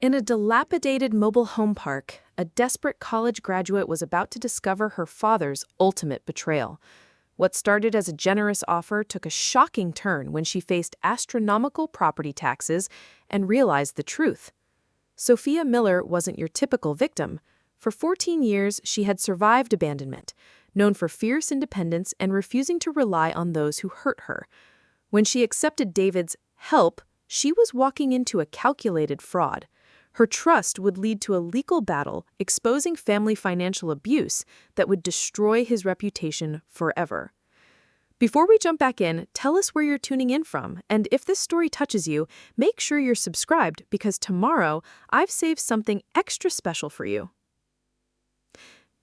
In a dilapidated mobile home park, a desperate college graduate was about to discover her father's ultimate betrayal. What started as a generous offer took a shocking turn when she faced astronomical property taxes and realized the truth. Sophia Miller wasn't your typical victim. For 14 years, she had survived abandonment, known for fierce independence and refusing to rely on those who hurt her. When she accepted David's help, she was walking into a calculated fraud. Her trust would lead to a legal battle exposing family financial abuse that would destroy his reputation forever. Before we jump back in, tell us where you're tuning in from, and if this story touches you, make sure you're subscribed because tomorrow I've saved something extra special for you.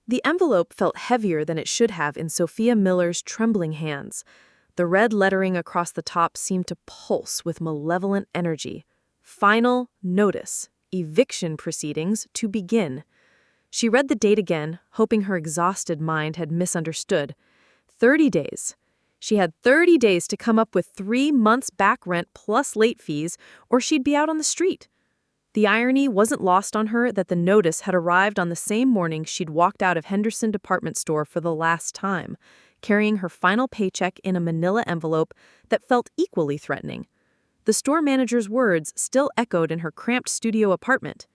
The envelope felt heavier than it should have in Sophia Miller's trembling hands. The red lettering across the top seemed to pulse with malevolent energy. Final notice. Eviction proceedings to begin. She read the date again, hoping her exhausted mind had misunderstood. 30 days. She had 30 days to come up with 3 months back rent plus late fees, or she'd be out on the street. The irony wasn't lost on her that the notice had arrived on the same morning she'd walked out of Henderson department store for the last time, carrying her final paycheck in a manila envelope that felt equally threatening. The store manager's words still echoed in her cramped studio apartment.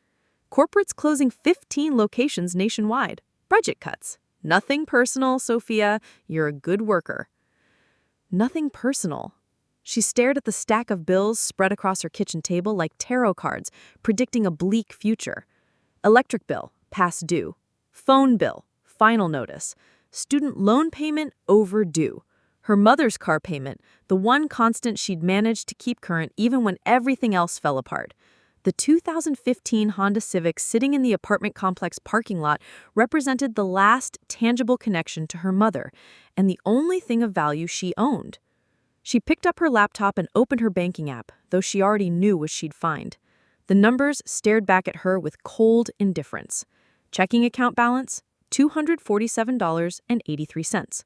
Corporate's closing 15 locations nationwide. Budget cuts. Nothing personal, Sophia. You're a good worker. Nothing personal. She stared at the stack of bills spread across her kitchen table like tarot cards, predicting a bleak future. Electric bill, past due. Phone bill, final notice. Student loan payment, overdue. Her mother's car payment, the one constant she'd managed to keep current even when everything else fell apart. The 2015 Honda Civic sitting in the apartment complex parking lot represented the last tangible connection to her mother, and the only thing of value she owned. She picked up her laptop and opened her banking app, though she already knew what she'd find. The numbers stared back at her with cold indifference. Checking account balance, $247.83.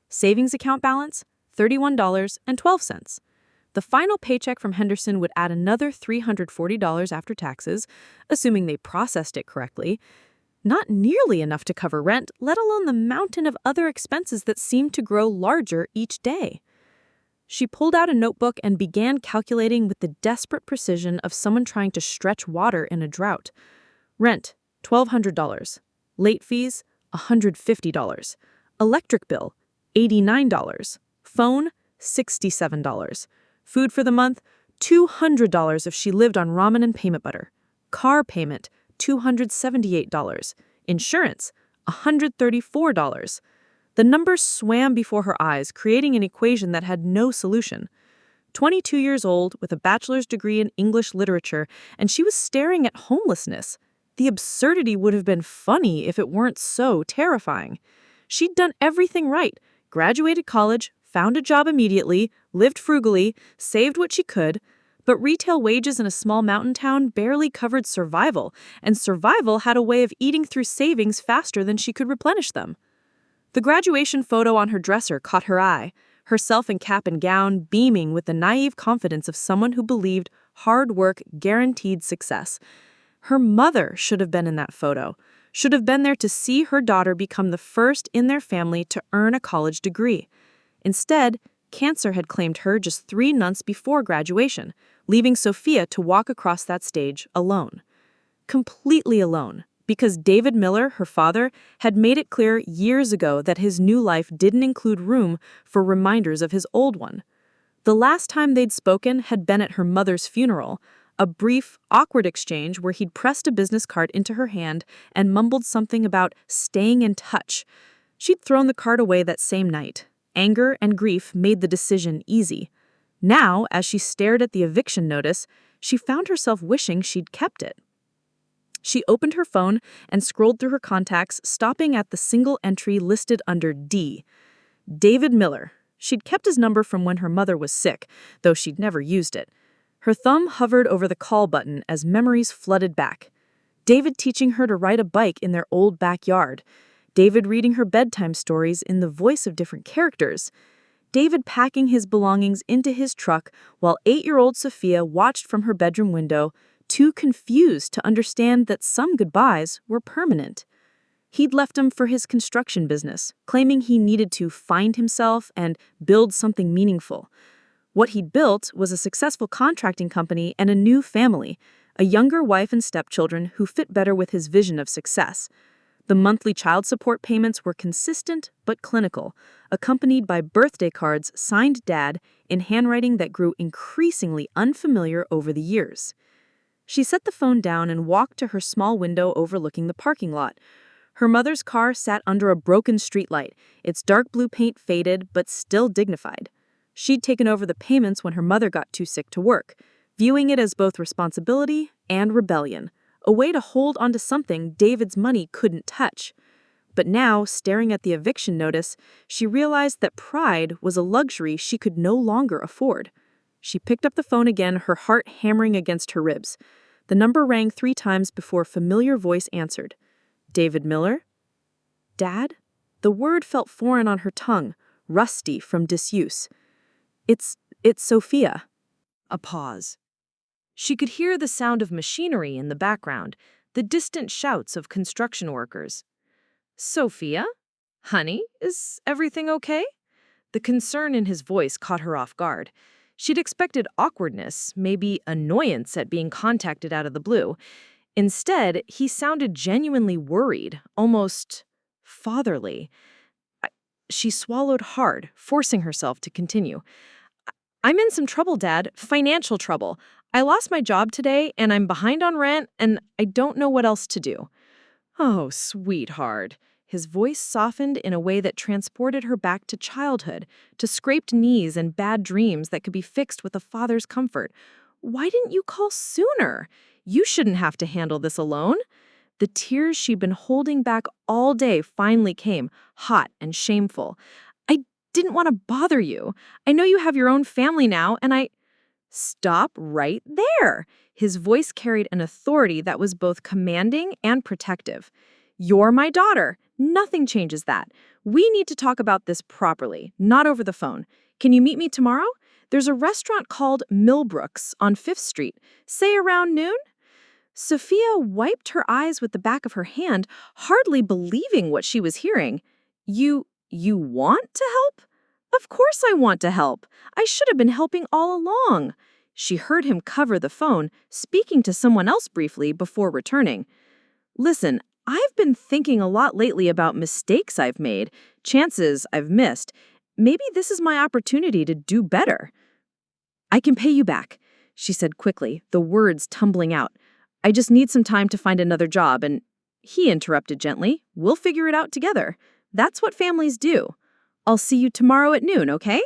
Savings account balance, $31.12. The final paycheck from Henderson would add another $340 after taxes, assuming they processed it correctly. Not nearly enough to cover rent, let alone the mountain of other expenses that seemed to grow larger each day. She pulled out a notebook and began calculating with the desperate precision of someone trying to stretch water in a drought. Rent, $1,200. Late fees, $150. Electric bill, $89. Phone, $67. Food for the month, $200 if she lived on ramen and peanut butter. Car payment, $278. Insurance, $134. The numbers swam before her eyes, creating an equation that had no solution. 22 years old, with a bachelor's degree in English literature, and she was staring at homelessness. The absurdity would have been funny if it weren't so terrifying. She'd done everything right. Graduated college, found a job immediately, lived frugally, saved what she could, but retail wages in a small mountain town barely covered survival, and survival had a way of eating through savings faster than she could replenish them. The graduation photo on her dresser caught her eye, herself in cap and gown, beaming with the naive confidence of someone who believed hard work guaranteed success. Her mother should have been in that photo, should have been there to see her daughter become the first in their family to earn a college degree. Instead, cancer had claimed her just 3 months before graduation, leaving Sophia to walk across that stage alone. Completely alone, because David Miller, her father, had made it clear years ago that his new life didn't include room for reminders of his old one. The last time they'd spoken had been at her mother's funeral, a brief, awkward exchange where he'd pressed a business card into her hand and mumbled something about staying in touch. She'd thrown the card away that same night. Anger and grief made the decision easy. Now, as she stared at the eviction notice, she found herself wishing she'd kept it. She opened her phone and scrolled through her contacts, stopping at the single entry listed under D. David Miller. She'd kept his number from when her mother was sick, though she'd never used it. Her thumb hovered over the call button as memories flooded back. David teaching her to ride a bike in their old backyard. David reading her bedtime stories in the voice of different characters. David packing his belongings into his truck while 8-year-old Sophia watched from her bedroom window, too confused to understand that some goodbyes were permanent. He'd left him for his construction business, claiming he needed to find himself and build something meaningful. What he'd built was a successful contracting company and a new family, a younger wife and stepchildren who fit better with his vision of success. The monthly child support payments were consistent but clinical, accompanied by birthday cards signed Dad in handwriting that grew increasingly unfamiliar over the years. She set the phone down and walked to her small window overlooking the parking lot. Her mother's car sat under a broken streetlight, its dark blue paint faded but still dignified. She'd taken over the payments when her mother got too sick to work, viewing it as both responsibility and rebellion, a way to hold onto something David's money couldn't touch. But now, staring at the eviction notice, she realized that pride was a luxury she could no longer afford. She picked up the phone again, her heart hammering against her ribs. The number rang 3 times before a familiar voice answered. David Miller? Dad? The word felt foreign on her tongue, rusty from disuse. It's Sophia. A pause. She could hear the sound of machinery in the background, the distant shouts of construction workers. Sophia? Honey, is everything okay? The concern in his voice caught her off guard. She'd expected awkwardness, maybe annoyance at being contacted out of the blue. Instead, he sounded genuinely worried, almost fatherly. She swallowed hard, forcing herself to continue. I'm in some trouble, Dad, financial trouble. I lost my job today, and I'm behind on rent, and I don't know what else to do. Oh, sweetheart. His voice softened in a way that transported her back to childhood, to scraped knees and bad dreams that could be fixed with a father's comfort. Why didn't you call sooner? You shouldn't have to handle this alone. The tears she'd been holding back all day finally came, hot and shameful. I didn't want to bother you. I know you have your own family now, and I... Stop right there. His voice carried an authority that was both commanding and protective. You're my daughter. Nothing changes that. We need to talk about this properly, not over the phone. Can you meet me tomorrow? There's a restaurant called Millbrook's on 5th Street. Say around noon? Sophia wiped her eyes with the back of her hand, hardly believing what she was hearing. You want to help? Of course I want to help. I should have been helping all along. She heard him cover the phone, speaking to someone else briefly before returning. Listen, I've been thinking a lot lately about mistakes I've made, chances I've missed. Maybe this is my opportunity to do better. I can pay you back, she said quickly, the words tumbling out. I just need some time to find another job, and he interrupted gently. We'll figure it out together. That's what families do. I'll see you tomorrow at noon, okay?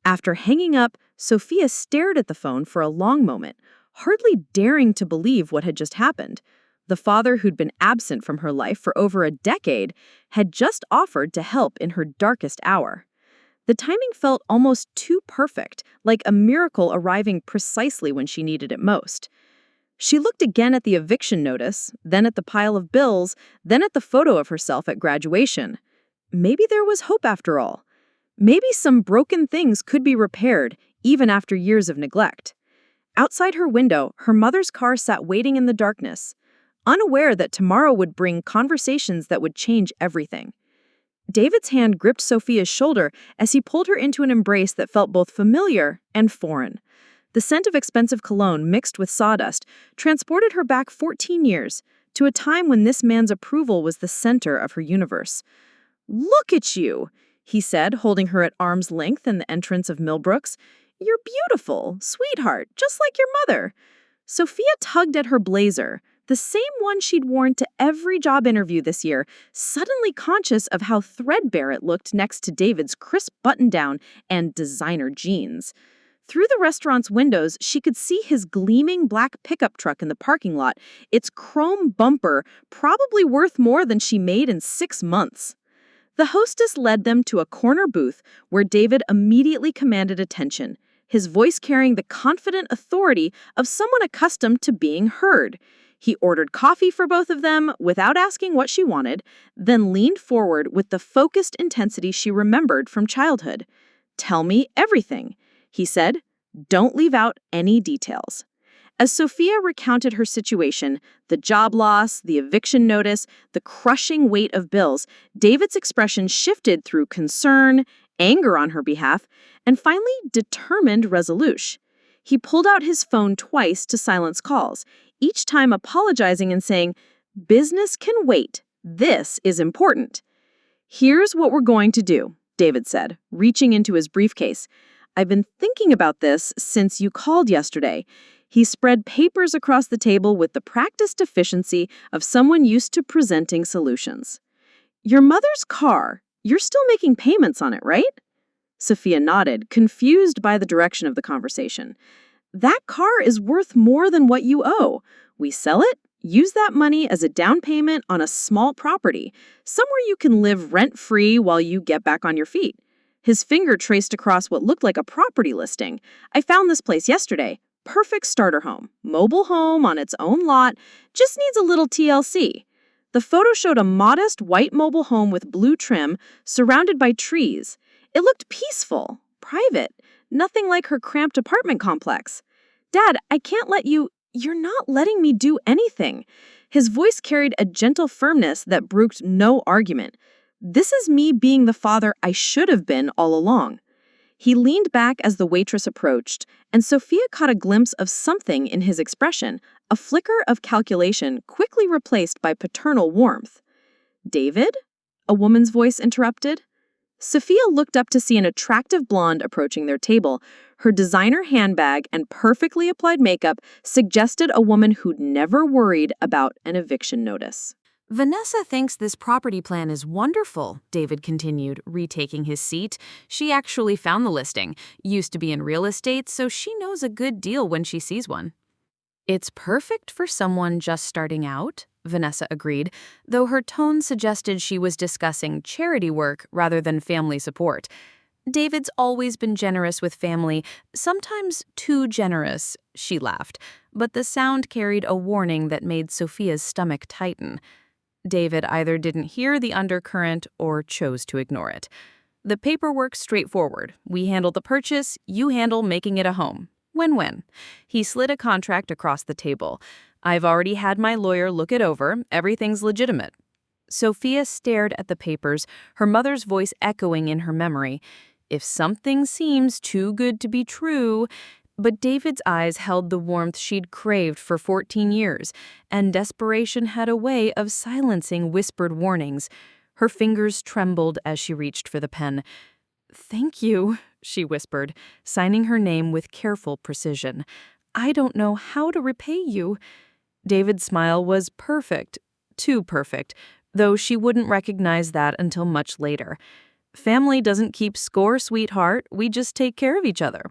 After hanging up, Sophia stared at the phone for a long moment, hardly daring to believe what had just happened. The father who'd been absent from her life for over a decade had just offered to help in her darkest hour. The timing felt almost too perfect, like a miracle arriving precisely when she needed it most. She looked again at the eviction notice, then at the pile of bills, then at the photo of herself at graduation. Maybe there was hope after all. Maybe some broken things could be repaired, even after years of neglect. Outside her window, her mother's car sat waiting in the darkness, unaware that tomorrow would bring conversations that would change everything. David's hand gripped Sophia's shoulder as he pulled her into an embrace that felt both familiar and foreign. The scent of expensive cologne mixed with sawdust transported her back 14 years, to a time when this man's approval was the center of her universe. Look at you, he said, holding her at arm's length in the entrance of Millbrook's. You're beautiful, sweetheart, just like your mother. Sophia tugged at her blazer, the same one she'd worn to every job interview this year, suddenly conscious of how threadbare it looked next to David's crisp button-down and designer jeans. Through the restaurant's windows, she could see his gleaming black pickup truck in the parking lot, its chrome bumper probably worth more than she made in 6 months. The hostess led them to a corner booth where David immediately commanded attention, his voice carrying the confident authority of someone accustomed to being heard. He ordered coffee for both of them without asking what she wanted, then leaned forward with the focused intensity she remembered from childhood. Tell me everything, he said. Don't leave out any details. As Sophia recounted her situation, the job loss, the eviction notice, the crushing weight of bills, David's expression shifted through concern, anger on her behalf, and finally determined resolution. He pulled out his phone twice to silence calls, each time apologizing and saying, "Business can wait. This is important." "Here's what we're going to do," David said, reaching into his briefcase. "I've been thinking about this since you called yesterday." He spread papers across the table with the practiced efficiency of someone used to presenting solutions. "Your mother's car, you're still making payments on it, right?" Sophia nodded, confused by the direction of the conversation. "That car is worth more than what you owe. We sell it, use that money as a down payment on a small property, somewhere you can live rent-free while you get back on your feet." His finger traced across what looked like a property listing. "I found this place yesterday. Perfect starter home. Mobile home on its own lot. Just needs a little TLC." The photo showed a modest white mobile home with blue trim, surrounded by trees. It looked peaceful, private, nothing like her cramped apartment complex. "Dad, I can't let you. You're not letting me do anything." His voice carried a gentle firmness that brooked no argument. "This is me being the father I should have been all along." He leaned back as the waitress approached, and Sophia caught a glimpse of something in his expression, a flicker of calculation quickly replaced by paternal warmth. "David?" a woman's voice interrupted. Sophia looked up to see an attractive blonde approaching their table. Her designer handbag and perfectly applied makeup suggested a woman who'd never worried about an eviction notice. "Vanessa thinks this property plan is wonderful," David continued, retaking his seat. "She actually found the listing. Used to be in real estate, so she knows a good deal when she sees one." "It's perfect for someone just starting out," Vanessa agreed, though her tone suggested she was discussing charity work rather than family support. "David's always been generous with family, sometimes too generous," she laughed, but the sound carried a warning that made Sophia's stomach tighten. David either didn't hear the undercurrent or chose to ignore it. "The paperwork's straightforward. We handle the purchase, you handle making it a home. Win-win." He slid a contract across the table. "I've already had my lawyer look it over. Everything's legitimate." Sophia stared at the papers, her mother's voice echoing in her memory. "If something seems too good to be true..." But David's eyes held the warmth she'd craved for 14 years, and desperation had a way of silencing whispered warnings. Her fingers trembled as she reached for the pen. "Thank you," she whispered, signing her name with careful precision. "I don't know how to repay you." David's smile was perfect, too perfect, though she wouldn't recognize that until much later. "Family doesn't keep score, sweetheart. We just take care of each other."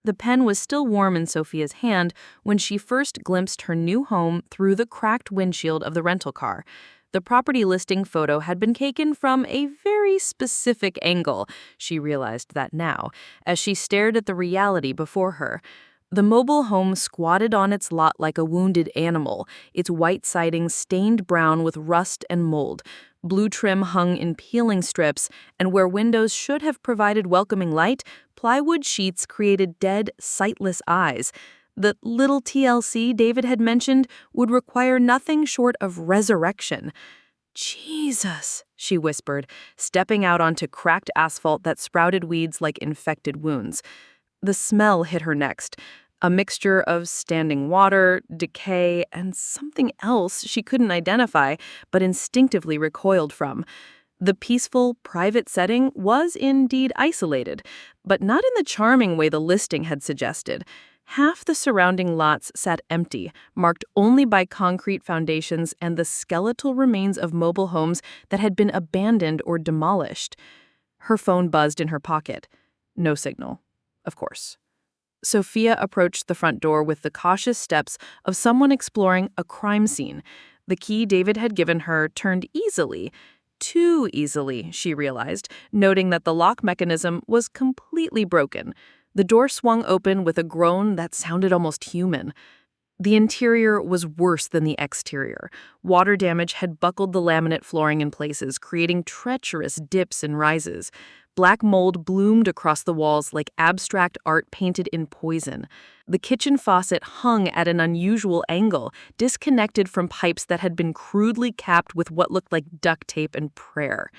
The pen was still warm in Sophia's hand when she first glimpsed her new home through the cracked windshield of the rental car. The property listing photo had been taken from a very specific angle. She realized that now, as she stared at the reality before her. The mobile home squatted on its lot like a wounded animal, its white siding stained brown with rust and mold. Blue trim hung in peeling strips, and where windows should have provided welcoming light, plywood sheets created dead, sightless eyes. The little TLC David had mentioned would require nothing short of resurrection. "Jesus," she whispered, stepping out onto cracked asphalt that sprouted weeds like infected wounds. The smell hit her next. A mixture of standing water, decay, and something else she couldn't identify, but instinctively recoiled from. The peaceful, private setting was indeed isolated, but not in the charming way the listing had suggested. Half the surrounding lots sat empty, marked only by concrete foundations and the skeletal remains of mobile homes that had been abandoned or demolished. Her phone buzzed in her pocket. No signal, of course. Sophia approached the front door with the cautious steps of someone exploring a crime scene. The key David had given her turned easily. Too easily, she realized, noting that the lock mechanism was completely broken. The door swung open with a groan that sounded almost human. The interior was worse than the exterior. Water damage had buckled the laminate flooring in places, creating treacherous dips and rises. Black mold bloomed across the walls like abstract art painted in poison. The kitchen faucet hung at an unusual angle, disconnected from pipes that had been crudely capped with what looked like duct tape and prayer.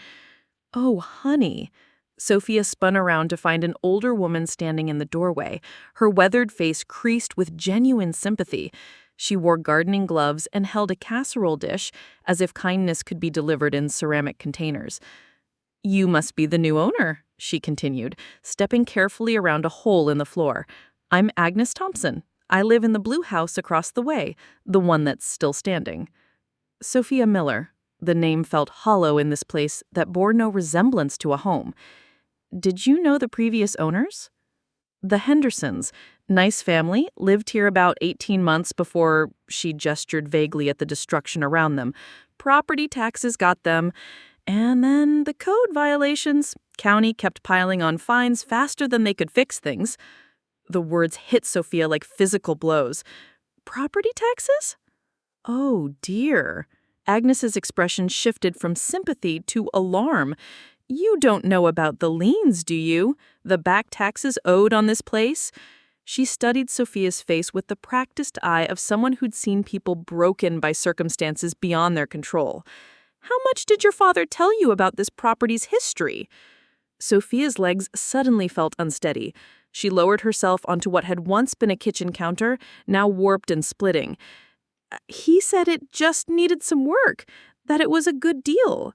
"Oh, honey." Sophia spun around to find an older woman standing in the doorway, her weathered face creased with genuine sympathy. She wore gardening gloves and held a casserole dish, as if kindness could be delivered in ceramic containers. "You must be the new owner," she continued, stepping carefully around a hole in the floor. "I'm Agnes Thompson. I live in the blue house across the way, the one that's still standing." Sophia Miller. The name felt hollow in this place that bore no resemblance to a home. "Did you know the previous owners?" "The Hendersons. Nice family, lived here about 18 months before," she gestured vaguely at the destruction around them. "Property taxes got them. And then the code violations. County kept piling on fines faster than they could fix things." The words hit Sophia like physical blows. "Property taxes?" "Oh, dear." Agnes's expression shifted from sympathy to alarm. "You don't know about the liens, do you? The back taxes owed on this place?" She studied Sophia's face with the practiced eye of someone who'd seen people broken by circumstances beyond their control. "How much did your father tell you about this property's history?" Sophia's legs suddenly felt unsteady. She lowered herself onto what had once been a kitchen counter, now warped and splitting. "He said it just needed some work, that it was a good deal."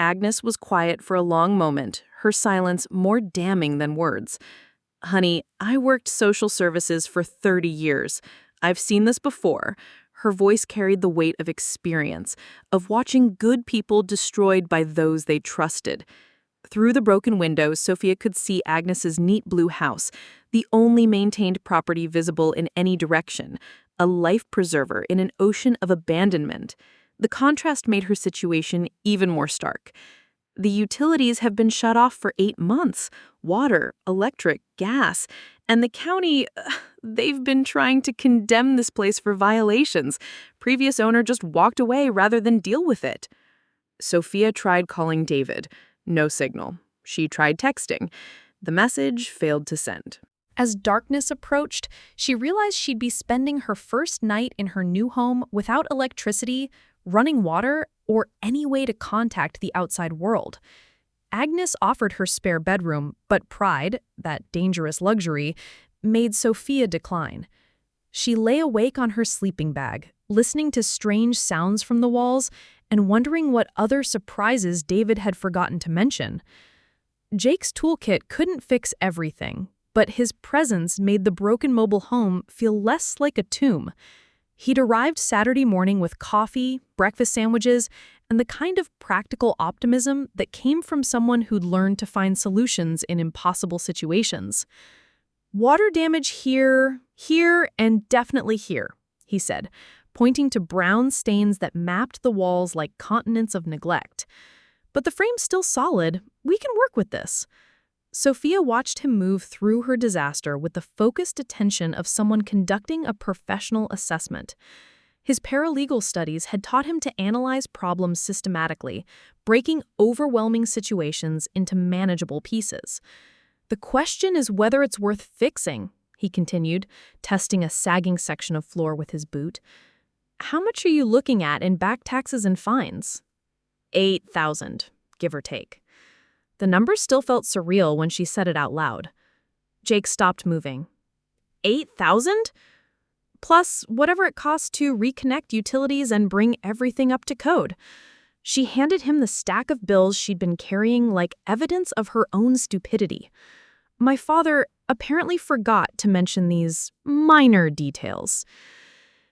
Agnes was quiet for a long moment, her silence more damning than words. "Honey, I worked social services for 30 years. I've seen this before." Her voice carried the weight of experience, of watching good people destroyed by those they trusted. Through the broken windows, Sophia could see Agnes's neat blue house, the only maintained property visible in any direction, a life preserver in an ocean of abandonment. The contrast made her situation even more stark. The utilities have been shut off for 8 months. Water, electric, gas. And the county, they've been trying to condemn this place for violations. Previous owner just walked away rather than deal with it. Sophia tried calling David. No signal. She tried texting. The message failed to send. As darkness approached, she realized she'd be spending her first night in her new home without electricity, running water, or any way to contact the outside world. Agnes offered her spare bedroom, but pride, that dangerous luxury, made Sophia decline. She lay awake on her sleeping bag, listening to strange sounds from the walls and wondering what other surprises David had forgotten to mention. Jake's toolkit couldn't fix everything, but his presence made the broken mobile home feel less like a tomb. He'd arrived Saturday morning with coffee, breakfast sandwiches, and the kind of practical optimism that came from someone who'd learned to find solutions in impossible situations. "Water damage here, here, and definitely here," he said, pointing to brown stains that mapped the walls like continents of neglect. "But the frame's still solid. We can work with this." Sophia watched him move through her disaster with the focused attention of someone conducting a professional assessment. His paralegal studies had taught him to analyze problems systematically, breaking overwhelming situations into manageable pieces. "The question is whether it's worth fixing," he continued, testing a sagging section of floor with his boot. "How much are you looking at in back taxes and fines?" $8,000, give or take. The number still felt surreal when she said it out loud. Jake stopped moving. $8,000? Plus whatever it costs to reconnect utilities and bring everything up to code. She handed him the stack of bills she'd been carrying like evidence of her own stupidity. "My father apparently forgot to mention these minor details."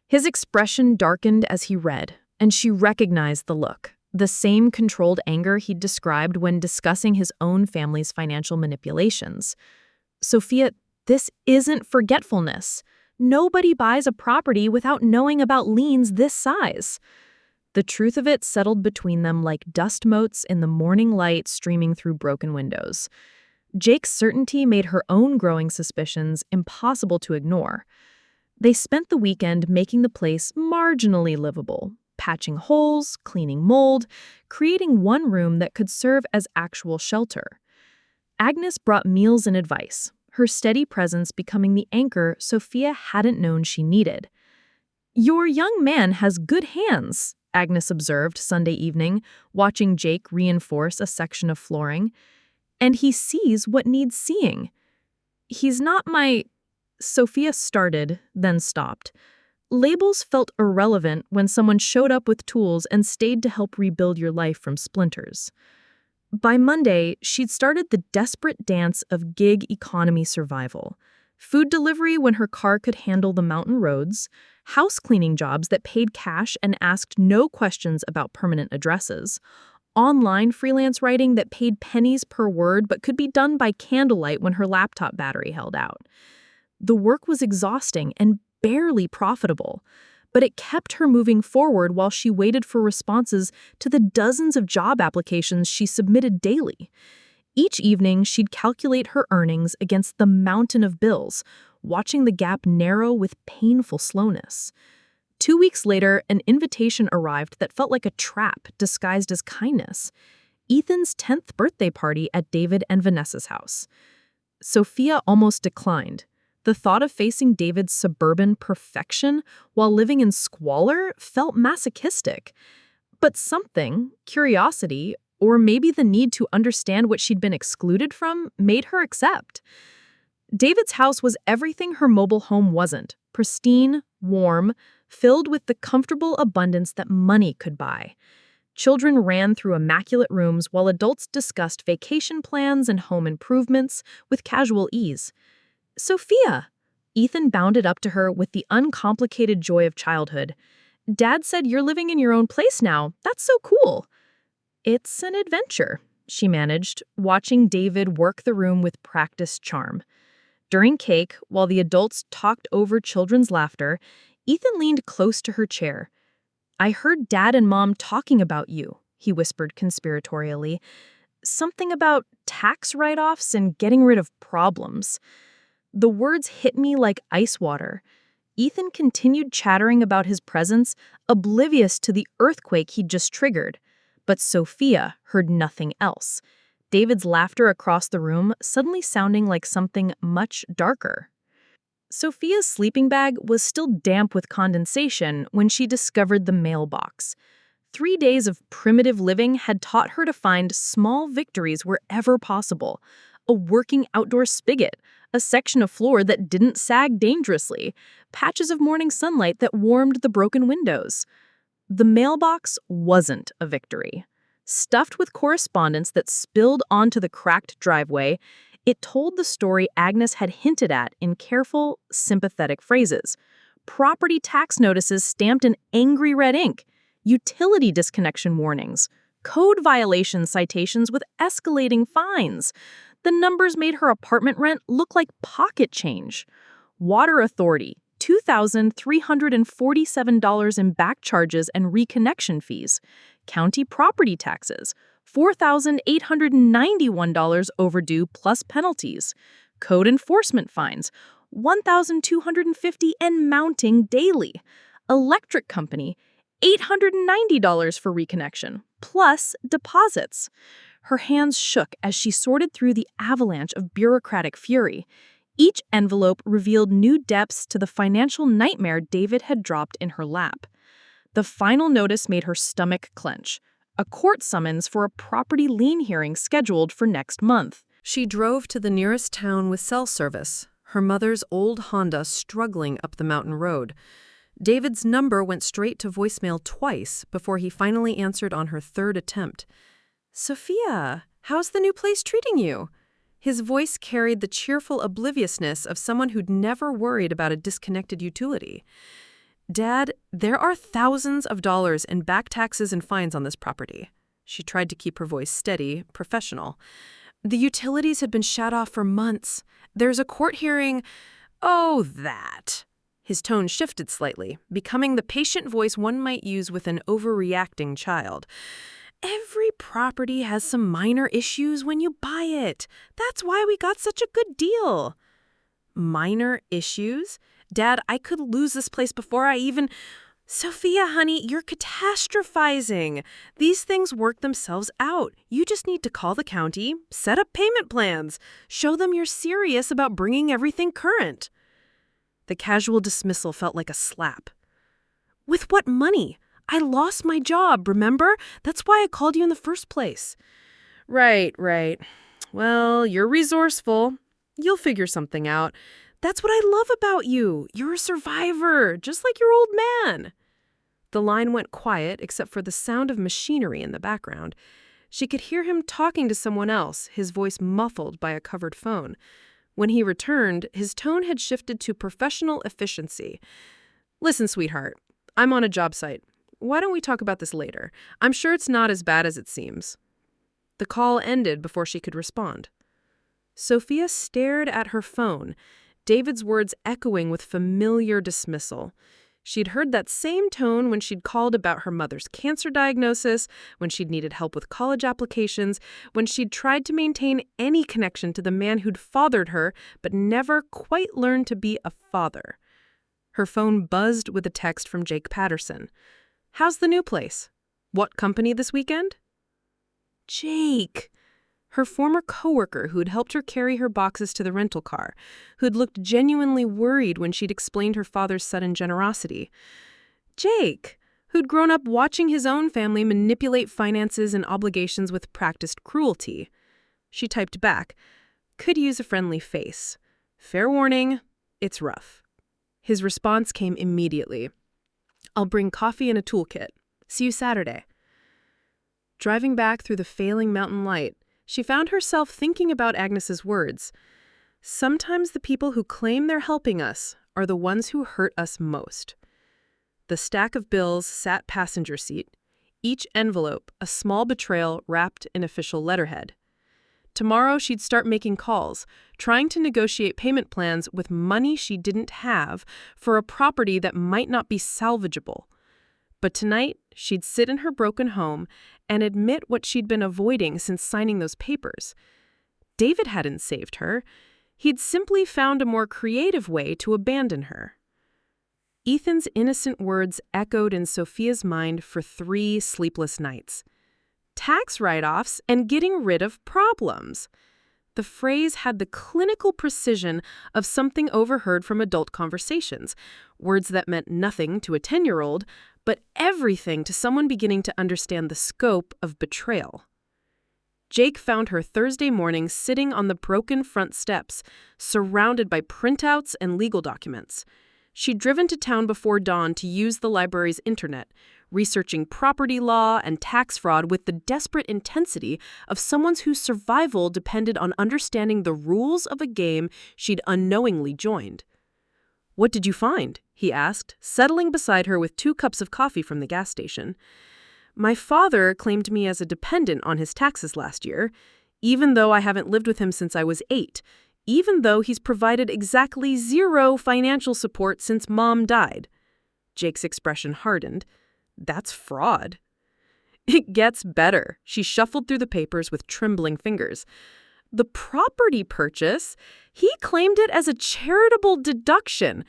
His expression darkened as he read, and she recognized the look. The same controlled anger he'd described when discussing his own family's financial manipulations. "Sophia, this isn't forgetfulness. Nobody buys a property without knowing about liens this size." The truth of it settled between them like dust motes in the morning light streaming through broken windows. Jake's certainty made her own growing suspicions impossible to ignore. They spent the weekend making the place marginally livable, patching holes, cleaning mold, creating one room that could serve as actual shelter. Agnes brought meals and advice, her steady presence becoming the anchor Sophia hadn't known she needed. "Your young man has good hands," Agnes observed Sunday evening, watching Jake reinforce a section of flooring. "And he sees what needs seeing. He's not my—" Sophia started, then stopped. Labels felt irrelevant when someone showed up with tools and stayed to help rebuild your life from splinters. By Monday, she'd started the desperate dance of gig economy survival. Food delivery when her car could handle the mountain roads, house cleaning jobs that paid cash and asked no questions about permanent addresses, online freelance writing that paid pennies per word but could be done by candlelight when her laptop battery held out. The work was exhausting and barely profitable, but it kept her moving forward while she waited for responses to the dozens of job applications she submitted daily. Each evening, she'd calculate her earnings against the mountain of bills, watching the gap narrow with painful slowness. 2 weeks later, an invitation arrived that felt like a trap disguised as kindness. Ethan's 10th birthday party at David and Vanessa's house. Sophia almost declined. The thought of facing David's suburban perfection while living in squalor felt masochistic. But something, curiosity, or maybe the need to understand what she'd been excluded from, made her accept. David's house was everything her mobile home wasn't: pristine, warm, filled with the comfortable abundance that money could buy. Children ran through immaculate rooms while adults discussed vacation plans and home improvements with casual ease. "Sophia!" Ethan bounded up to her with the uncomplicated joy of childhood. "Dad said you're living in your own place now. That's so cool." "It's an adventure," she managed, watching David work the room with practiced charm. During cake, while the adults talked over children's laughter, Ethan leaned close to her chair. "I heard Dad and Mom talking about you," he whispered conspiratorially. "Something about tax write-offs and getting rid of problems." The words hit me like ice water. Ethan continued chattering about his presence, oblivious to the earthquake he'd just triggered. But Sophia heard nothing else. David's laughter across the room suddenly sounding like something much darker. Sophia's sleeping bag was still damp with condensation when she discovered the mailbox. 3 days of primitive living had taught her to find small victories wherever possible. A working outdoor spigot, a section of floor that didn't sag dangerously, patches of morning sunlight that warmed the broken windows. The mailbox wasn't a victory. Stuffed with correspondence that spilled onto the cracked driveway, it told the story Agnes had hinted at in careful, sympathetic phrases. Property tax notices stamped in angry red ink, utility disconnection warnings, code violation citations with escalating fines. The numbers made her apartment rent look like pocket change. Water Authority, $2,347 in back charges and reconnection fees. County property taxes, $4,891 overdue plus penalties. Code enforcement fines, $1,250 and mounting daily. Electric company, $890 for reconnection, plus deposits. Her hands shook as she sorted through the avalanche of bureaucratic fury. Each envelope revealed new depths to the financial nightmare David had dropped in her lap. The final notice made her stomach clench. A court summons for a property lien hearing scheduled for next month. She drove to the nearest town with cell service, her mother's old Honda struggling up the mountain road. David's number went straight to voicemail twice before he finally answered on her third attempt. "Sophia, how's the new place treating you?" His voice carried the cheerful obliviousness of someone who'd never worried about a disconnected utility. "Dad, there are thousands of dollars in back taxes and fines on this property." She tried to keep her voice steady, professional. "The utilities had been shut off for months. There's a court hearing—" "Oh, that." His tone shifted slightly, becoming the patient voice one might use with an overreacting child. "Every property has some minor issues when you buy it. That's why we got such a good deal." Minor issues? Dad, I could lose this place before I even... Sophia, honey, you're catastrophizing. These things work themselves out. You just need to call the county, set up payment plans, show them you're serious about bringing everything current. The casual dismissal felt like a slap. With what money? I lost my job, remember? That's why I called you in the first place. Right. Well, you're resourceful. You'll figure something out. That's what I love about you. You're a survivor, just like your old man. The line went quiet except for the sound of machinery in the background. She could hear him talking to someone else, his voice muffled by a covered phone. When he returned, his tone had shifted to professional efficiency. Listen, sweetheart, I'm on a job site. Why don't we talk about this later? I'm sure it's not as bad as it seems. The call ended before she could respond. Sophia stared at her phone, David's words echoing with familiar dismissal. She'd heard that same tone when she'd called about her mother's cancer diagnosis, when she'd needed help with college applications, when she'd tried to maintain any connection to the man who'd fathered her, but never quite learned to be a father. Her phone buzzed with a text from Jake Patterson. "How's the new place? What company this weekend?" Jake! Her former coworker who'd helped her carry her boxes to the rental car, who'd looked genuinely worried when she'd explained her father's sudden generosity. Jake, who'd grown up watching his own family manipulate finances and obligations with practiced cruelty. She typed back, "Could use a friendly face. Fair warning, it's rough." His response came immediately. "I'll bring coffee and a toolkit. See you Saturday." Driving back through the failing mountain light, she found herself thinking about Agnes's words. Sometimes the people who claim they're helping us are the ones who hurt us most. The stack of bills sat passenger seat, each envelope a small betrayal wrapped in official letterhead. Tomorrow she'd start making calls, trying to negotiate payment plans with money she didn't have for a property that might not be salvageable. But tonight, she'd sit in her broken home and admit what she'd been avoiding since signing those papers. David hadn't saved her. He'd simply found a more creative way to abandon her. Ethan's innocent words echoed in Sophia's mind for 3 sleepless nights. Tax write-offs and getting rid of problems. The phrase had the clinical precision of something overheard from adult conversations, words that meant nothing to a 10-year-old, but everything to someone beginning to understand the scope of betrayal. Jake found her Thursday morning sitting on the broken front steps, surrounded by printouts and legal documents. She'd driven to town before dawn to use the library's internet, researching property law and tax fraud with the desperate intensity of someone whose survival depended on understanding the rules of a game she'd unknowingly joined. "What did you find?" he asked, settling beside her with 2 cups of coffee from the gas station. "My father claimed me as a dependent on his taxes last year, even though I haven't lived with him since I was 8, even though he's provided exactly 0 financial support since Mom died." Jake's expression hardened. "That's fraud." "It gets better." She shuffled through the papers with trembling fingers. "The property purchase, he claimed it as a charitable deduction,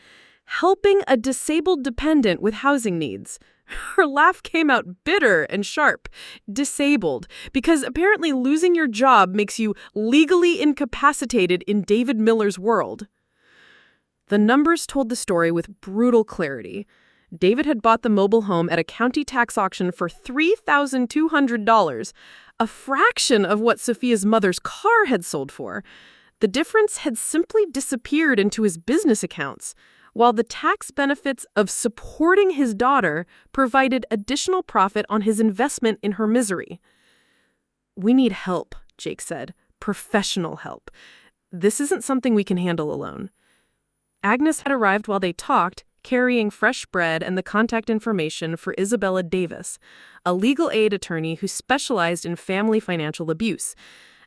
helping a disabled dependent with housing needs." Her laugh came out bitter and sharp. "Disabled, because apparently losing your job makes you legally incapacitated in David Miller's world." The numbers told the story with brutal clarity. David had bought the mobile home at a county tax auction for $3,200, a fraction of what Sophia's mother's car had sold for. The difference had simply disappeared into his business accounts, while the tax benefits of supporting his daughter provided additional profit on his investment in her misery. "We need help," Jake said. "Professional help. This isn't something we can handle alone." Agnes had arrived while they talked, carrying fresh bread and the contact information for Isabella Davis, a legal aid attorney who specialized in family financial abuse.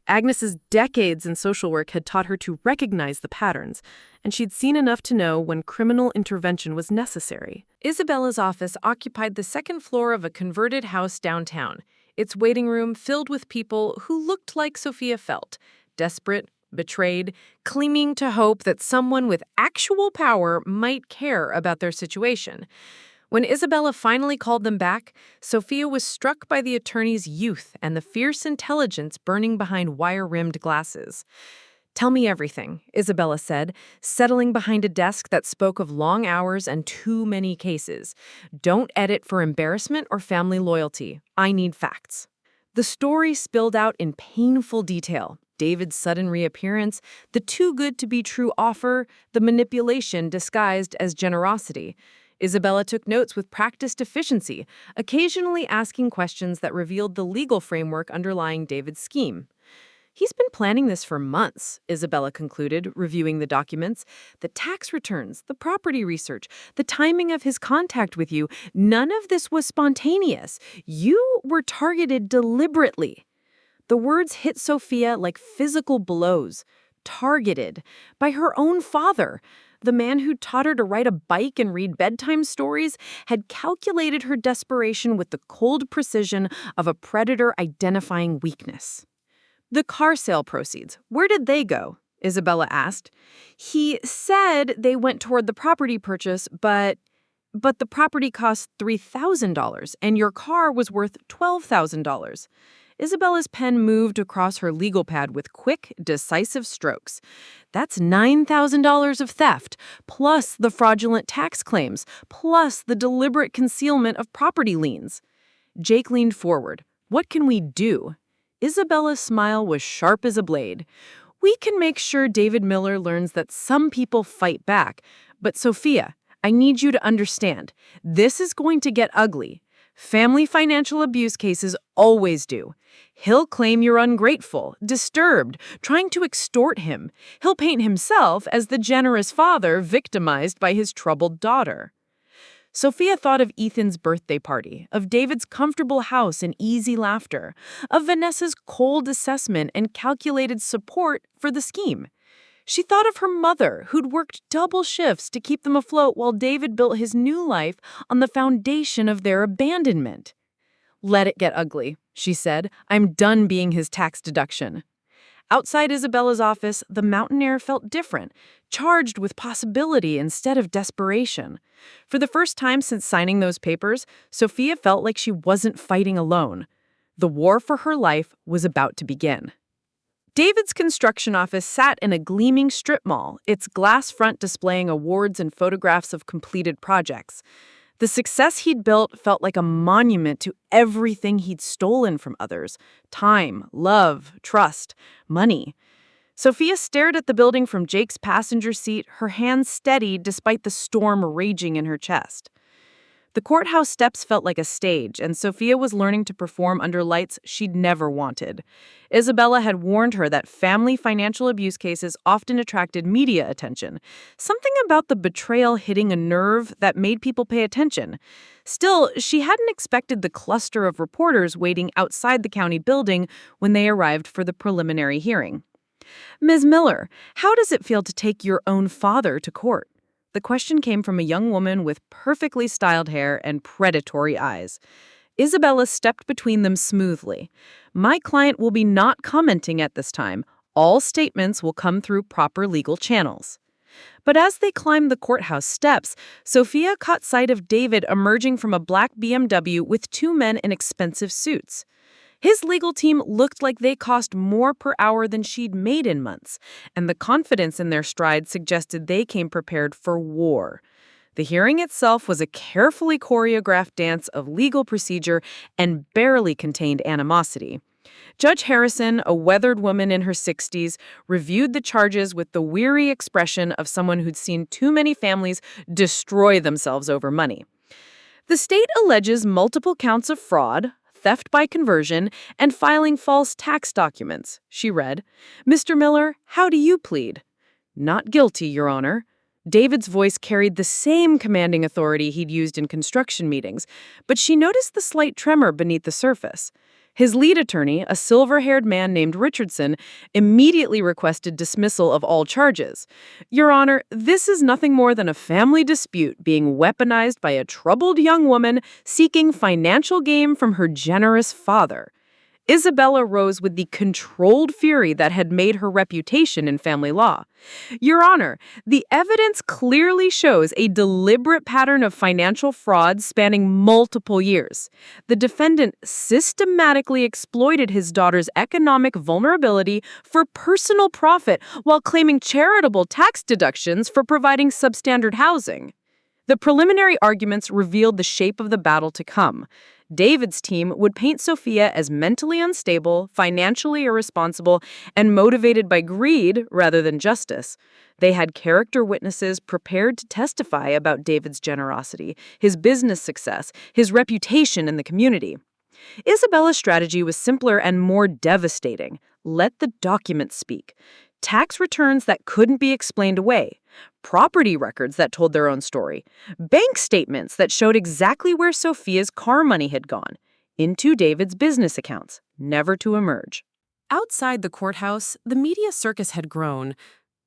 Agnes's decades in social work had taught her to recognize the patterns, and she'd seen enough to know when criminal intervention was necessary. Isabella's office occupied the 2nd floor of a converted house downtown, its waiting room filled with people who looked like Sophia felt, desperate, betrayed, clinging to hope that someone with actual power might care about their situation. When Isabella finally called them back, Sophia was struck by the attorney's youth and the fierce intelligence burning behind wire-rimmed glasses. "Tell me everything," Isabella said, settling behind a desk that spoke of long hours and too many cases. "Don't edit for embarrassment or family loyalty. I need facts." The story spilled out in painful detail. David's sudden reappearance, the too-good-to-be-true offer, the manipulation disguised as generosity. Isabella took notes with practiced efficiency, occasionally asking questions that revealed the legal framework underlying David's scheme. "He's been planning this for months," Isabella concluded, reviewing the documents. "The tax returns, the property research, the timing of his contact with you, none of this was spontaneous. You were targeted deliberately." The words hit Sophia like physical blows. Targeted by her own father. The man who taught her to ride a bike and read bedtime stories had calculated her desperation with the cold precision of a predator identifying weakness. "The car sale proceeds, where did they go?" Isabella asked. "He said they went toward the property purchase, but the property cost $3,000 and your car was worth $12,000. Isabella's pen moved across her legal pad with quick, decisive strokes. "That's $9,000 of theft, plus the fraudulent tax claims, plus the deliberate concealment of property liens." Jake leaned forward. "What can we do?" Isabella's smile was sharp as a blade. "We can make sure David Miller learns that some people fight back. But Sophia, I need you to understand, this is going to get ugly. Family financial abuse cases always do. He'll claim you're ungrateful, disturbed, trying to extort him. He'll paint himself as the generous father victimized by his troubled daughter." Sophia thought of Ethan's birthday party, of David's comfortable house and easy laughter, of Vanessa's cold assessment and calculated support for the scheme. She thought of her mother, who'd worked double shifts to keep them afloat while David built his new life on the foundation of their abandonment. "Let it get ugly," she said. "I'm done being his tax deduction." Outside Isabella's office, the mountain air felt different, charged with possibility instead of desperation. For the first time since signing those papers, Sophia felt like she wasn't fighting alone. The war for her life was about to begin. David's construction office sat in a gleaming strip mall, its glass front displaying awards and photographs of completed projects. The success he'd built felt like a monument to everything he'd stolen from others: time, love, trust, money. Sophia stared at the building from Jake's passenger seat, her hands steady despite the storm raging in her chest. The courthouse steps felt like a stage, and Sophia was learning to perform under lights she'd never wanted. Isabella had warned her that family financial abuse cases often attracted media attention, something about the betrayal hitting a nerve that made people pay attention. Still, she hadn't expected the cluster of reporters waiting outside the county building when they arrived for the preliminary hearing. "Ms. Miller, how does it feel to take your own father to court?" The question came from a young woman with perfectly styled hair and predatory eyes. Isabella stepped between them smoothly. "My client will be not commenting at this time. All statements will come through proper legal channels." But as they climbed the courthouse steps, Sophia caught sight of David emerging from a black BMW with two men in expensive suits. His legal team looked like they cost more per hour than she'd made in months, and the confidence in their stride suggested they came prepared for war. The hearing itself was a carefully choreographed dance of legal procedure and barely contained animosity. Judge Harrison, a weathered woman in her 60s, reviewed the charges with the weary expression of someone who'd seen too many families destroy themselves over money. "The state alleges multiple counts of fraud, theft by conversion, and filing false tax documents," she read. "Mr. Miller, how do you plead?" "Not guilty, Your Honor." David's voice carried the same commanding authority he'd used in construction meetings, but she noticed the slight tremor beneath the surface. His lead attorney, a silver-haired man named Richardson, immediately requested dismissal of all charges. "Your Honor, this is nothing more than a family dispute being weaponized by a troubled young woman seeking financial gain from her generous father." Isabella rose with the controlled fury that had made her reputation in family law. Your Honor, the evidence clearly shows a deliberate pattern of financial fraud spanning multiple years. The defendant systematically exploited his daughter's economic vulnerability for personal profit while claiming charitable tax deductions for providing substandard housing. The preliminary arguments revealed the shape of the battle to come. David's team would paint Sophia as mentally unstable, financially irresponsible, and motivated by greed rather than justice. They had character witnesses prepared to testify about David's generosity, his business success, his reputation in the community. Isabella's strategy was simpler and more devastating. Let the documents speak. Tax returns that couldn't be explained away, property records that told their own story, bank statements that showed exactly where Sophia's car money had gone, into David's business accounts, never to emerge. Outside the courthouse, the media circus had grown.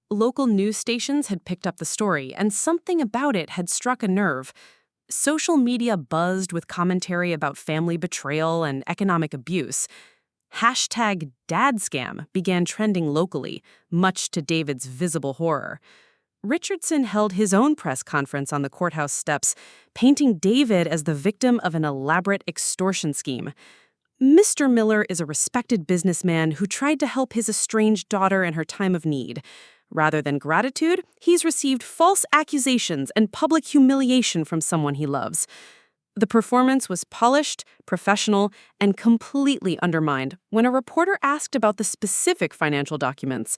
Local news stations had picked up the story, and something about it had struck a nerve. Social media buzzed with commentary about family betrayal and economic abuse. #DadScam began trending locally, much to David's visible horror. Richardson held his own press conference on the courthouse steps, painting David as the victim of an elaborate extortion scheme. Mr. Miller is a respected businessman who tried to help his estranged daughter in her time of need. Rather than gratitude, he's received false accusations and public humiliation from someone he loves. The performance was polished, professional, and completely undermined when a reporter asked about the specific financial documents.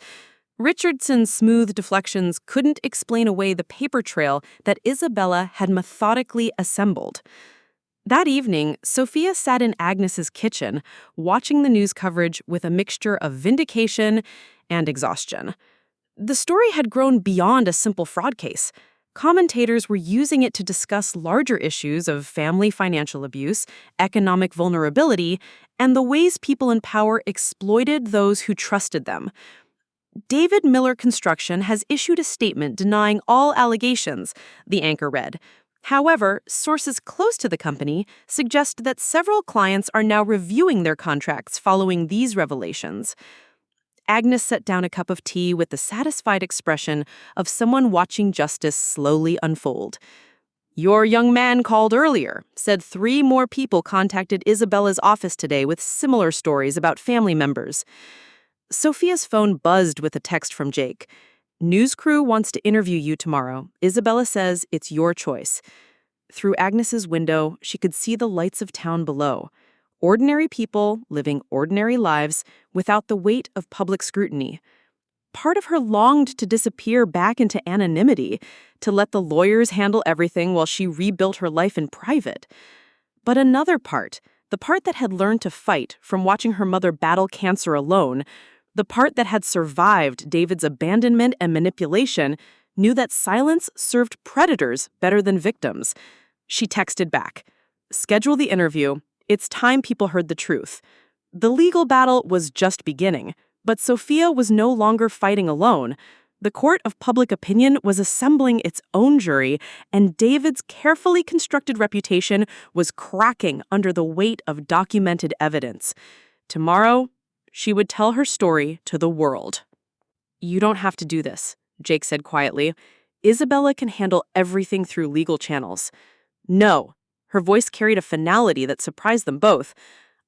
Richardson's smooth deflections couldn't explain away the paper trail that Isabella had methodically assembled. That evening, Sophia sat in Agnes's kitchen, watching the news coverage with a mixture of vindication and exhaustion. The story had grown beyond a simple fraud case. Commentators were using it to discuss larger issues of family financial abuse, economic vulnerability, and the ways people in power exploited those who trusted them. David Miller Construction has issued a statement denying all allegations, the anchor read. However, sources close to the company suggest that several clients are now reviewing their contracts following these revelations. Agnes set down a cup of tea with the satisfied expression of someone watching justice slowly unfold. Your young man called earlier, said 3 more people contacted Isabella's office today with similar stories about family members. Sophia's phone buzzed with a text from Jake. News crew wants to interview you tomorrow. Isabella says it's your choice. Through Agnes's window, she could see the lights of town below. Ordinary people living ordinary lives without the weight of public scrutiny. Part of her longed to disappear back into anonymity, to let the lawyers handle everything while she rebuilt her life in private. But another part, the part that had learned to fight from watching her mother battle cancer alone, the part that had survived David's abandonment and manipulation, knew that silence served predators better than victims. She texted back, "Schedule the interview. It's time people heard the truth." The legal battle was just beginning, but Sophia was no longer fighting alone. The court of public opinion was assembling its own jury, and David's carefully constructed reputation was cracking under the weight of documented evidence. Tomorrow, she would tell her story to the world. "You don't have to do this," Jake said quietly. "Isabella can handle everything through legal channels." "No." Her voice carried a finality that surprised them both.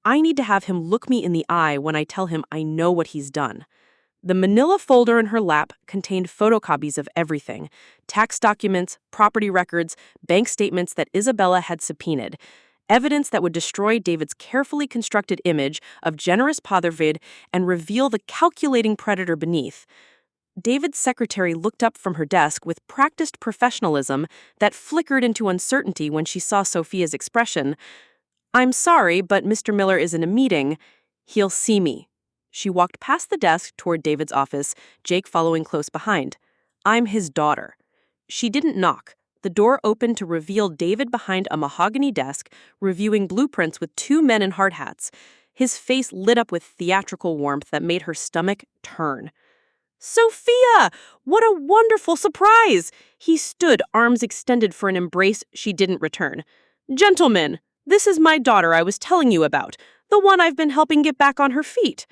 "I need to have him look me in the eye when I tell him I know what he's done." The manila folder in her lap contained photocopies of everything: tax documents, property records, bank statements that Isabella had subpoenaed, evidence that would destroy David's carefully constructed image of generous Pothervid and reveal the calculating predator beneath. David's secretary looked up from her desk with practiced professionalism that flickered into uncertainty when she saw Sophia's expression. "I'm sorry, but Mr. Miller is in a meeting. He'll see me." She walked past the desk toward David's office, Jake following close behind. "I'm his daughter." She didn't knock. The door opened to reveal David behind a mahogany desk, reviewing blueprints with 2 men in hard hats. His face lit up with theatrical warmth that made her stomach turn. "Sophia! What a wonderful surprise!" He stood, arms extended for an embrace she didn't return. "Gentlemen, this is my daughter I was telling you about, The one I've been helping get back on her feet.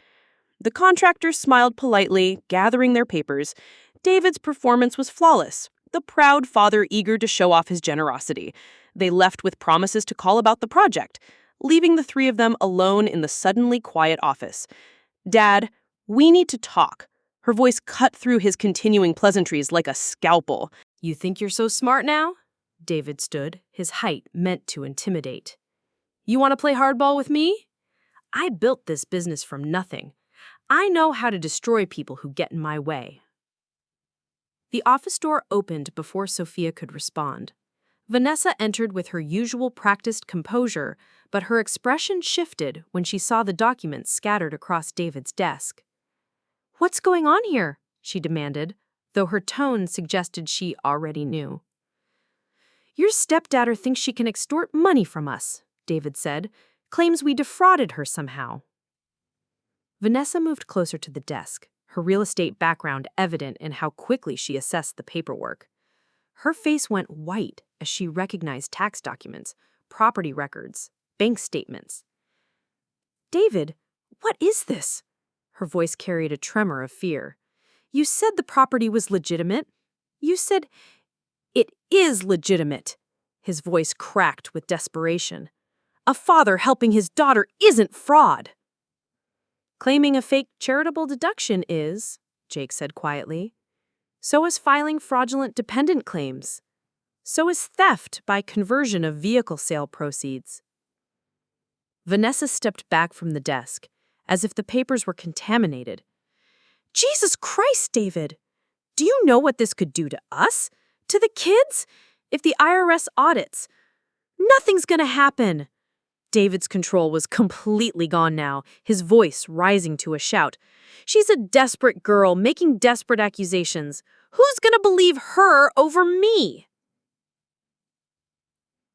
The contractors smiled politely, gathering their papers. David's performance was flawless, the proud father eager to show off his generosity. They left with promises to call about the project, leaving the three of them alone in the suddenly quiet office. Dad, we need to talk. Her voice cut through his continuing pleasantries like a scalpel. You think you're so smart now? David stood, his height meant to intimidate. You want to play hardball with me? I built this business from nothing. I know how to destroy people who get in my way. The office door opened before Sophia could respond. Vanessa entered with her usual practiced composure, but her expression shifted when she saw the documents scattered across David's desk. What's going on here? She demanded, though her tone suggested she already knew. Your stepdaughter thinks she can extort money from us, David said, claims we defrauded her somehow. Vanessa moved closer to the desk, her real estate background evident in how quickly she assessed the paperwork. Her face went white as she recognized tax documents, property records, bank statements. David, what is this? Her voice carried a tremor of fear. You said the property was legitimate. You said, it is legitimate. His voice cracked with desperation. A father helping his daughter isn't fraud. Claiming a fake charitable deduction is, Jake said quietly. So is filing fraudulent dependent claims. So is theft by conversion of vehicle sale proceeds. Vanessa stepped back from the desk, as if the papers were contaminated. Jesus Christ, David! Do you know what this could do to us? To the kids? If the IRS audits? Nothing's gonna happen! David's control was completely gone now, his voice rising to a shout. She's a desperate girl making desperate accusations. Who's gonna believe her over me?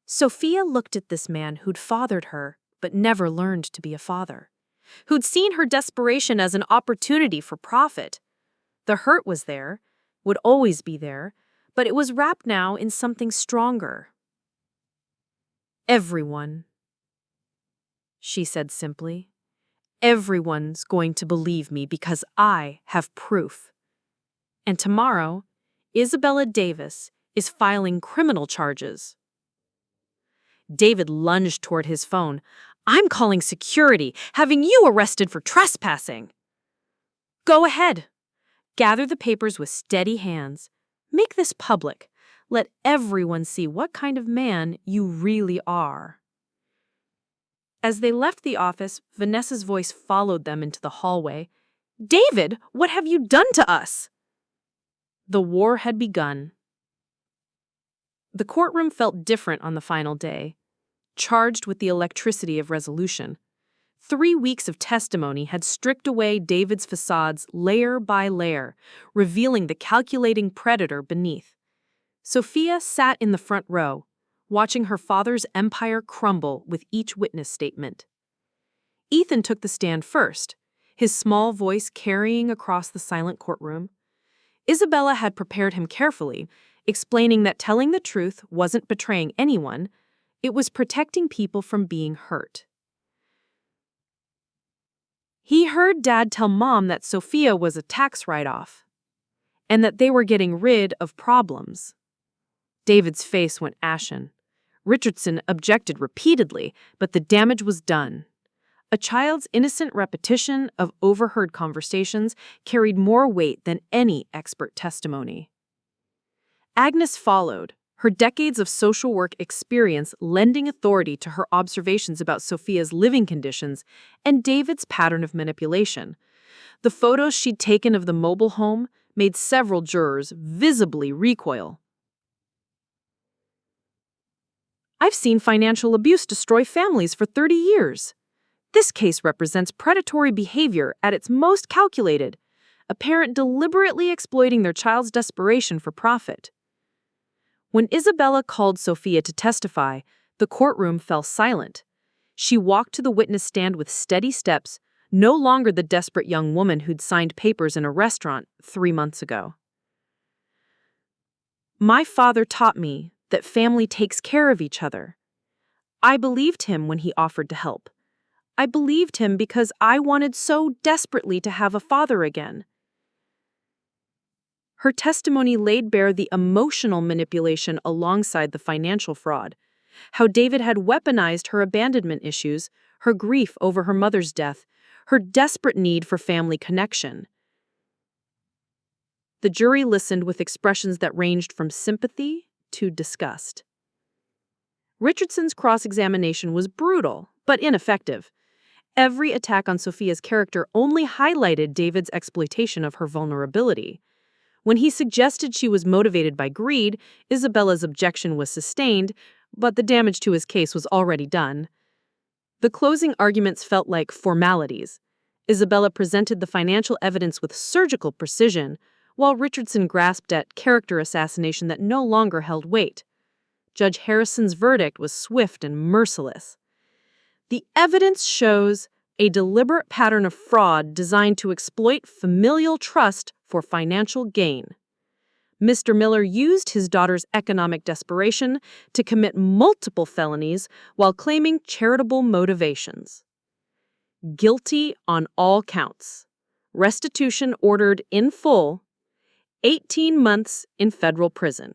Sophia looked at this man who'd fathered her, but never learned to be a father, who'd seen her desperation as an opportunity for profit. The hurt was there, would always be there, but it was wrapped now in something stronger. Everyone, she said simply, everyone's going to believe me because I have proof. And tomorrow, Isabella Davis is filing criminal charges. David lunged toward his phone. I'm calling security, having you arrested for trespassing. Go ahead. Gather the papers with steady hands. Make this public. Let everyone see what kind of man you really are. As they left the office, Vanessa's voice followed them into the hallway. David, what have you done to us? The war had begun. The courtroom felt different on the final day, charged with the electricity of resolution. 3 weeks of testimony had stripped away David's facades layer by layer, revealing the calculating predator beneath. Sophia sat in the front row, watching her father's empire crumble with each witness statement. Ethan took the stand first, his small voice carrying across the silent courtroom. Isabella had prepared him carefully, explaining that telling the truth wasn't betraying anyone, it was protecting people from being hurt. He heard Dad tell Mom that Sophia was a tax write-off, and that they were getting rid of problems. David's face went ashen. Richardson objected repeatedly, but the damage was done. A child's innocent repetition of overheard conversations carried more weight than any expert testimony. Agnes followed, her decades of social work experience lending authority to her observations about Sophia's living conditions and David's pattern of manipulation. The photos she'd taken of the mobile home made several jurors visibly recoil. I've seen financial abuse destroy families for 30 years. This case represents predatory behavior at its most calculated, a parent deliberately exploiting their child's desperation for profit. When Isabella called Sophia to testify, the courtroom fell silent. She walked to the witness stand with steady steps, no longer the desperate young woman who'd signed papers in a restaurant 3 months ago. My father taught me that family takes care of each other. I believed him when he offered to help. I believed him because I wanted so desperately to have a father again. Her testimony laid bare the emotional manipulation alongside the financial fraud, how David had weaponized her abandonment issues, her grief over her mother's death, her desperate need for family connection. The jury listened with expressions that ranged from sympathy to disgust. Richardson's cross-examination was brutal, but ineffective. Every attack on Sophia's character only highlighted David's exploitation of her vulnerability. When he suggested she was motivated by greed, Isabella's objection was sustained, but the damage to his case was already done. The closing arguments felt like formalities. Isabella presented the financial evidence with surgical precision, while Richardson grasped at character assassination that no longer held weight. Judge Harrison's verdict was swift and merciless. The evidence shows a deliberate pattern of fraud designed to exploit familial trust for financial gain. Mr. Miller used his daughter's economic desperation to commit multiple felonies while claiming charitable motivations. Guilty on all counts. Restitution ordered in full. 18 months in federal prison.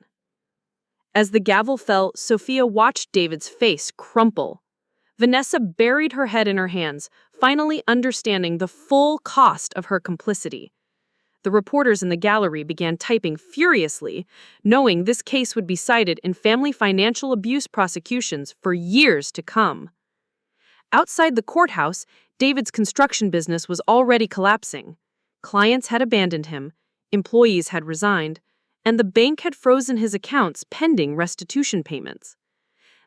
As the gavel fell, Sophia watched David's face crumple. Vanessa buried her head in her hands, finally understanding the full cost of her complicity. The reporters in the gallery began typing furiously, knowing this case would be cited in family financial abuse prosecutions for years to come. Outside the courthouse, David's construction business was already collapsing. Clients had abandoned him, employees had resigned, and the bank had frozen his accounts pending restitution payments.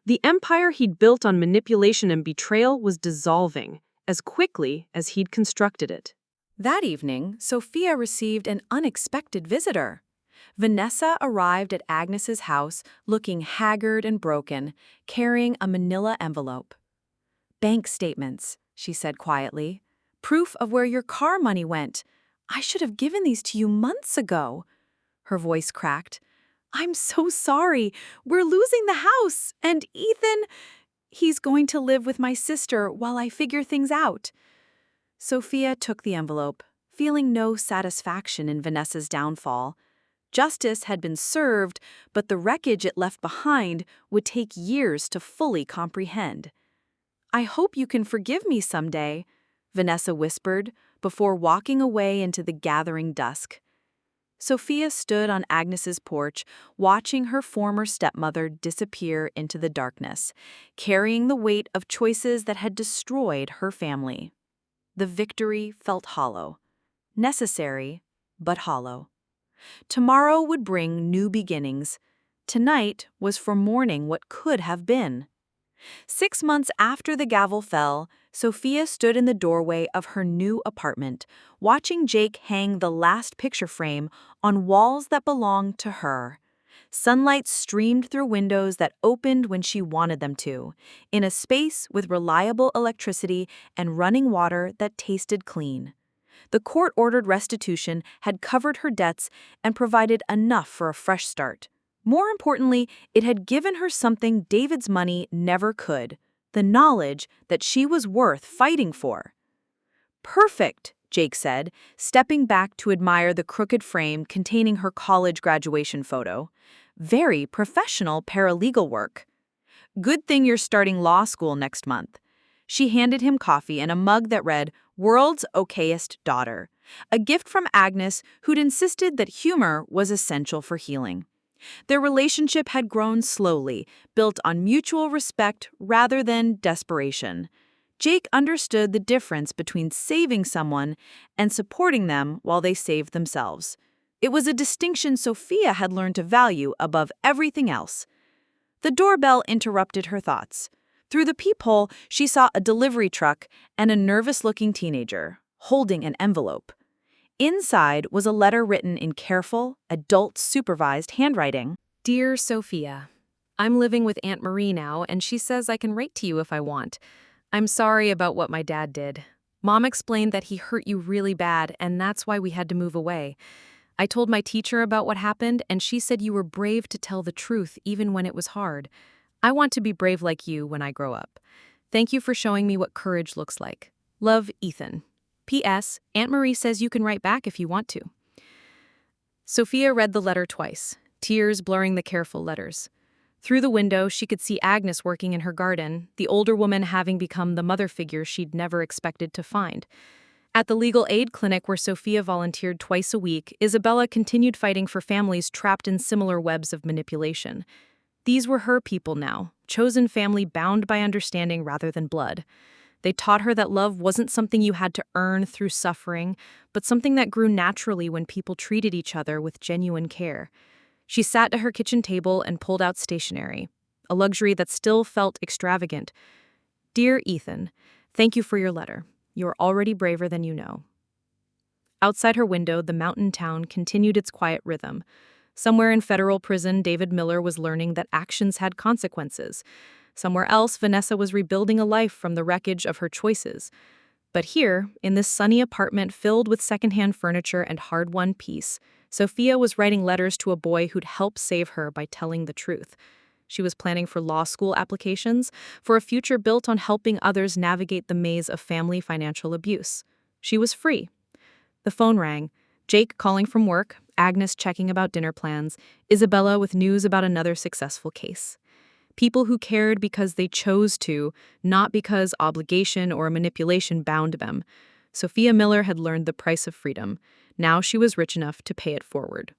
The empire he'd built on manipulation and betrayal was dissolving as quickly as he'd constructed it. That evening, Sophia received an unexpected visitor. Vanessa arrived at Agnes's house looking haggard and broken, carrying a manila envelope. "Bank statements," she said quietly. "Proof of where your car money went. I should have given these to you months ago." Her voice cracked. "I'm so sorry. We're losing the house, and Ethan, he's going to live with my sister while I figure things out." Sophia took the envelope, feeling no satisfaction in Vanessa's downfall. Justice had been served, but the wreckage it left behind would take years to fully comprehend. "I hope you can forgive me someday," Vanessa whispered before walking away into the gathering dusk. Sophia stood on Agnes's porch, watching her former stepmother disappear into the darkness, carrying the weight of choices that had destroyed her family. The victory felt hollow. Necessary, but hollow. Tomorrow would bring new beginnings. Tonight was for mourning what could have been. 6 months after the gavel fell, Sophia stood in the doorway of her new apartment, watching Jake hang the last picture frame on walls that belonged to her. Sunlight streamed through windows that opened when she wanted them to, in a space with reliable electricity and running water that tasted clean. The court-ordered restitution had covered her debts and provided enough for a fresh start. More importantly, it had given her something David's money never could, the knowledge that she was worth fighting for. "Perfect," Jake said, stepping back to admire the crooked frame containing her college graduation photo. "Very professional paralegal work. Good thing you're starting law school next month." She handed him coffee and a mug that read, "World's Okayest Daughter," a gift from Agnes, who'd insisted that humor was essential for healing. Their relationship had grown slowly, built on mutual respect rather than desperation. Jake understood the difference between saving someone and supporting them while they saved themselves. It was a distinction Sophia had learned to value above everything else. The doorbell interrupted her thoughts. Through the peephole, she saw a delivery truck and a nervous-looking teenager, holding an envelope. Inside was a letter written in careful, adult-supervised handwriting. Dear Sophia, I'm living with Aunt Marie now, and she says I can write to you if I want. I'm sorry about what my dad did. Mom explained that he hurt you really bad, and that's why we had to move away. I told my teacher about what happened, and she said you were brave to tell the truth even when it was hard. I want to be brave like you when I grow up. Thank you for showing me what courage looks like. Love, Ethan. P.S. Aunt Marie says you can write back if you want to. Sophia read the letter twice, tears blurring the careful letters. Through the window, she could see Agnes working in her garden, the older woman having become the mother figure she'd never expected to find. At the legal aid clinic where Sophia volunteered twice a week, Isabella continued fighting for families trapped in similar webs of manipulation. These were her people now, chosen family bound by understanding rather than blood. They taught her that love wasn't something you had to earn through suffering, but something that grew naturally when people treated each other with genuine care. She sat at her kitchen table and pulled out stationery, a luxury that still felt extravagant. Dear Ethan, thank you for your letter. You're already braver than you know. Outside her window, the mountain town continued its quiet rhythm. Somewhere in federal prison, David Miller was learning that actions had consequences. Somewhere else, Vanessa was rebuilding a life from the wreckage of her choices. But here, in this sunny apartment filled with secondhand furniture and hard-won peace, Sophia was writing letters to a boy who'd help save her by telling the truth. She was planning for law school applications, for a future built on helping others navigate the maze of family financial abuse. She was free. The phone rang. Jake calling from work, Agnes checking about dinner plans, Isabella with news about another successful case. People who cared because they chose to, not because obligation or manipulation bound them. Sophia Miller had learned the price of freedom. Now she was rich enough to pay it forward.